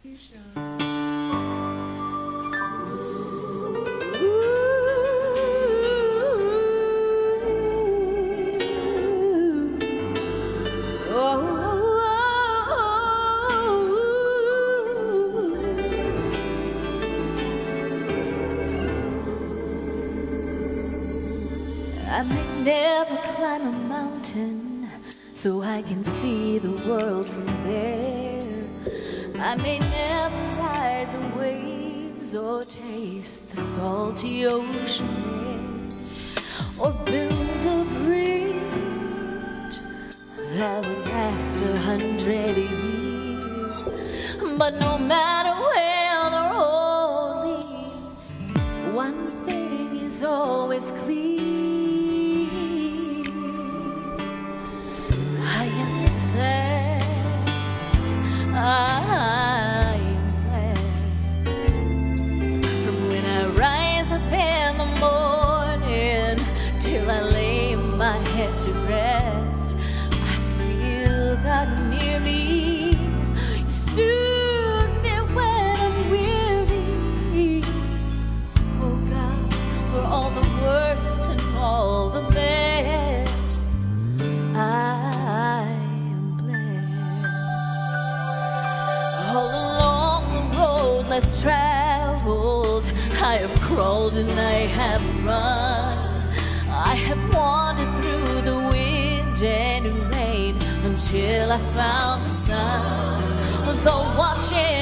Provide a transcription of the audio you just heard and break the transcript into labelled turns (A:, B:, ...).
A: I may never climb a mountain so I can see the world from there. I may never ride the waves or taste the salty ocean air, or build a bridge that would last 100 years. But no matter where the road leads, one thing is always clear. I am blessed. I am blessed. From when I rise up in the morning till I lay my head to rest, I feel God near me. You soothe me when I'm weary. Oh God, for all the worst and all the best, I am blessed. All along the road less traveled, I have crawled and I have run. I have wandered through the wind and rain until I found the sun. Though watching